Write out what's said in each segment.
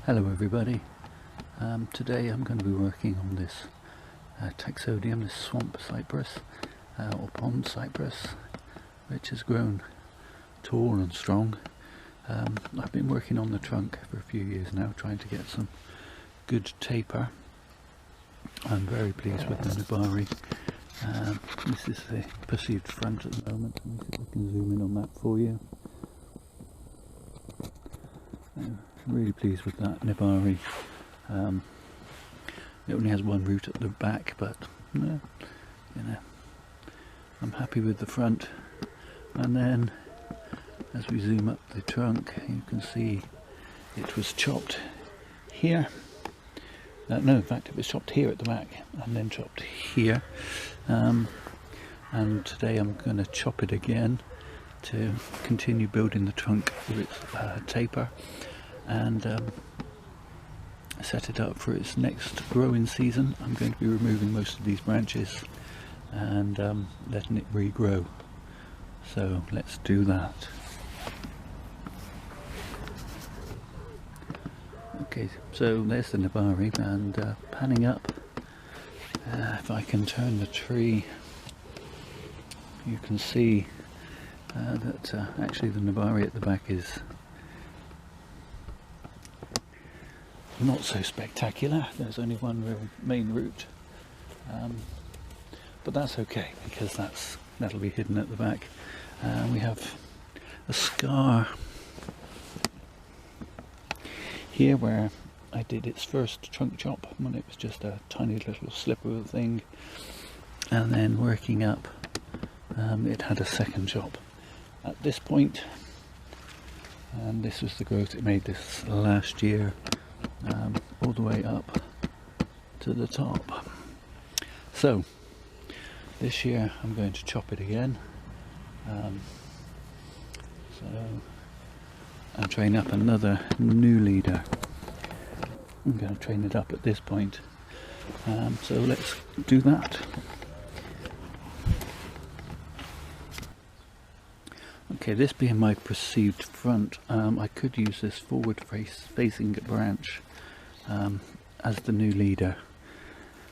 Hello everybody. Today I'm going to be working on this Taxodium, this swamp cypress or pond cypress, which has grown tall and strong. I've been working on the trunk for a few years now, trying to get some good taper. I'm very pleased with the Nibari. This is the perceived front at the moment. Let me see if I can zoom in on that for you. Really pleased with that Nibari. It only has one root at the back, but you know, I'm happy with the front. And then as we zoom up the trunk, you can see it was chopped here. No, in fact it was chopped here at the back and then chopped here. And today I'm going to chop it again to continue building the trunk with its taper and set it up for its next growing season. I'm going to be removing most of these branches and letting it regrow. So let's do that. Okay, so there's the Nibari, and panning up, if I can turn the tree, you can see that actually the Nibari at the back is not so spectacular. There's only one real main root, but that's okay because that'll be hidden at the back. We have a scar here where I did its first trunk chop when it was just a tiny little slip of a thing, and then working up it had a second chop at this point, and this was the growth it made this last year, all the way up to the top. So this year I'm going to chop it again, and train up another new leader. I'm going to train it up at this point, so let's do that. Okay, this being my perceived front, I could use this forward facing branch as the new leader,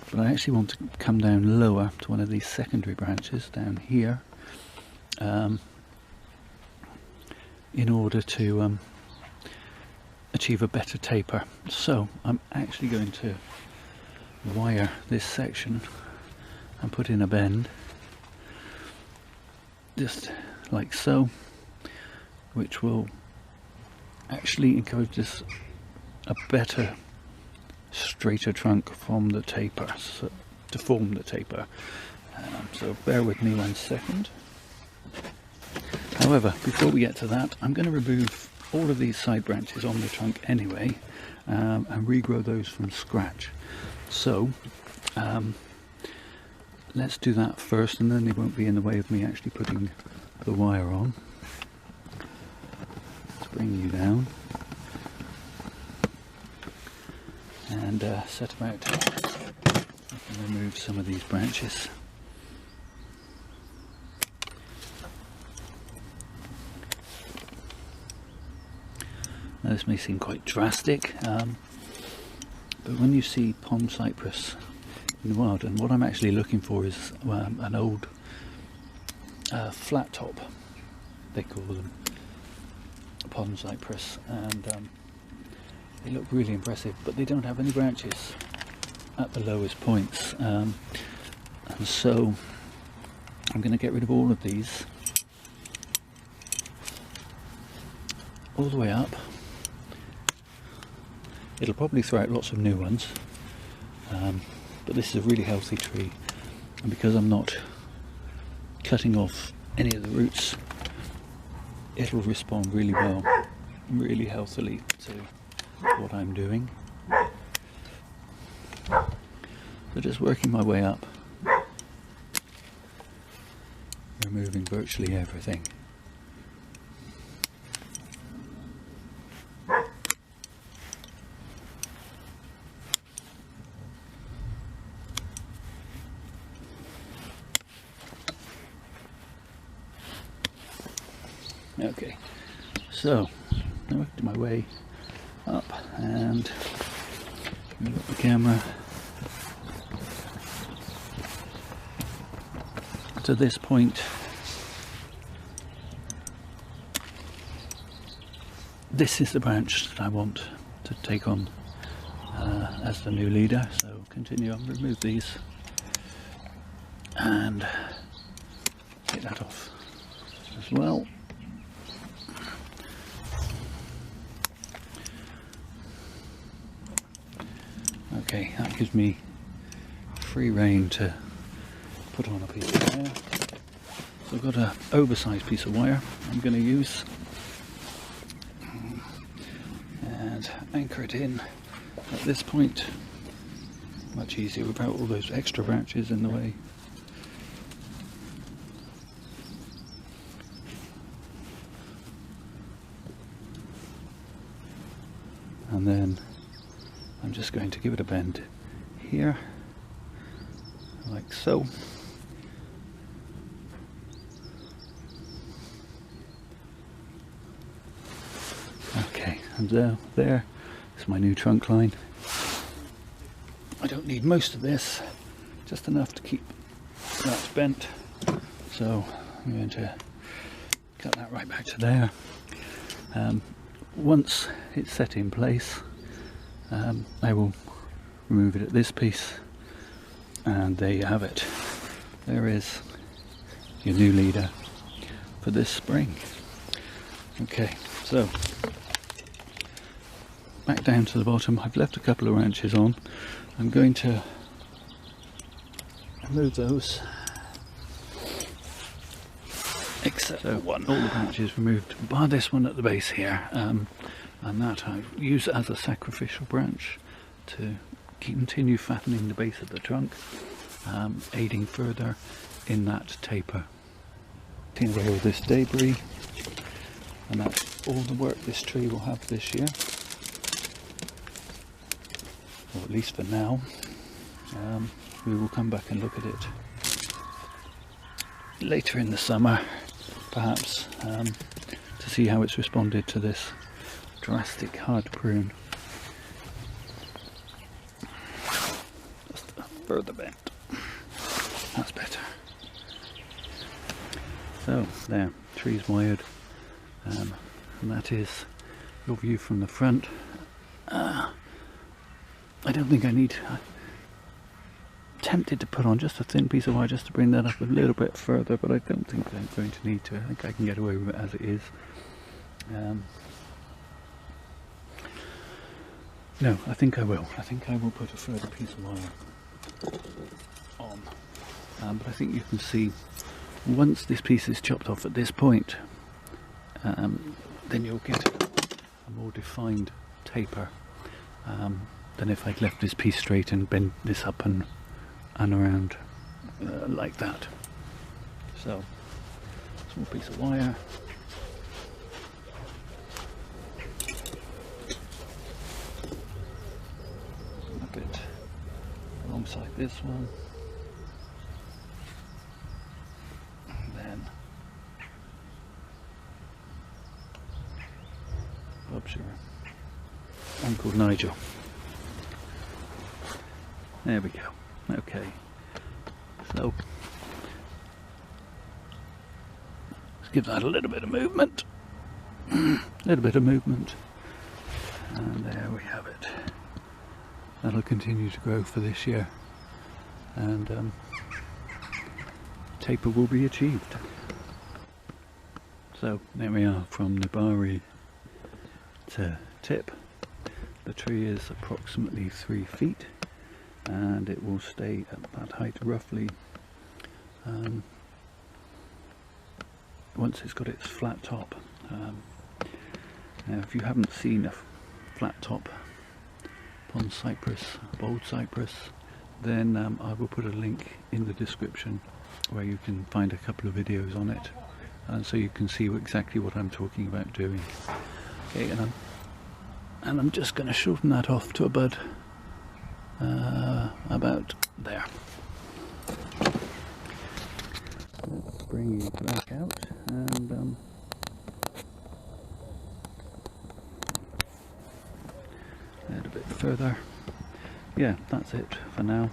but I actually want to come down lower to one of these secondary branches down here, in order to achieve a better taper. So I'm actually going to wire this section and put in a bend, just like so, which will actually encourage this a better, straighter trunk from the taper, so, to form the taper. So bear with me 1 second. However, before we get to that, I'm going to remove all of these side branches on the trunk anyway, and regrow those from scratch. So let's do that first, and then they won't be in the way of me actually putting the wire on. Let's bring you down and set about and remove some of these branches. Now this may seem quite drastic, but when you see pond cypress in the wild, and what I'm actually looking for is an old flat top, they call them, pond cypress, and they look really impressive, but they don't have any branches at the lowest points, and so I'm going to get rid of all of these all the way up. It'll probably throw out lots of new ones, but this is a really healthy tree, and because I'm not cutting off any of the roots, it'll respond really well, really healthily to what I'm doing. So just working my way up, removing virtually everything. Okay, so I worked my way up and move up the camera to this point. This is the branch that I want to take on as the new leader, so continue on, remove these and take that off as well. Okay, that gives me free rein to put on a piece of wire. So I've got an oversized piece of wire I'm going to use and anchor it in at this point. Much easier without all those extra branches in the way. And then I'm just going to give it a bend here, like so. Okay, and there is my new trunk line. I don't need most of this, just enough to keep that bent. So I'm going to cut that right back to there. Once it's set in place, I will remove it at this piece, and there you have it. There is your new leader for this spring. Okay, so back down to the bottom. I've left a couple of branches on. I'm going to remove those, except for one. All the branches removed bar this one at the base here, and that I use as a sacrificial branch to continue fattening the base of the trunk, aiding further in that taper. Taking away all this debris, and that's all the work this tree will have this year, or at least for now. We will come back and look at it later in the summer, perhaps, to see how it's responded to this drastic hard prune. Just a further bend. That's better. So there, tree's wired, and that is your view from the front. I don't think I need. I'm tempted to put on just a thin piece of wire just to bring that up a little bit further, but I don't think I'm going to need to. I think I can get away with it as it is. No, I think I will. I think I will put a further piece of wire on. But I think you can see, once this piece is chopped off at this point, then you'll get a more defined taper than if I'd left this piece straight and bent this up and around like that. So, small piece of wire. A bit alongside this one. And then Bob's your Uncle Nigel. There we go. Okay. So let's give that a little bit of movement. A little bit of movement. And there we have it. That'll continue to grow for this year. And taper will be achieved. So there we are, from Nibari to tip. The tree is approximately 3 feet, and it will stay at that height roughly once it's got its flat top. Now if you haven't seen a flat top Bald Cypress, Bald Cypress, then I will put a link in the description where you can find a couple of videos on it, and so you can see exactly what I'm talking about doing. Okay, and I'm just going to shorten that off to a bud about there. Let's bring you back out and further. Yeah, that's it for now.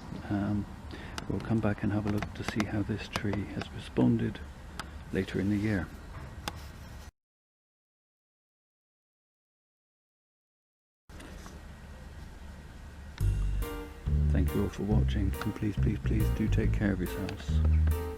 We'll come back and have a look to see how this tree has responded later in the year. Thank you all for watching, and please do take care of yourselves.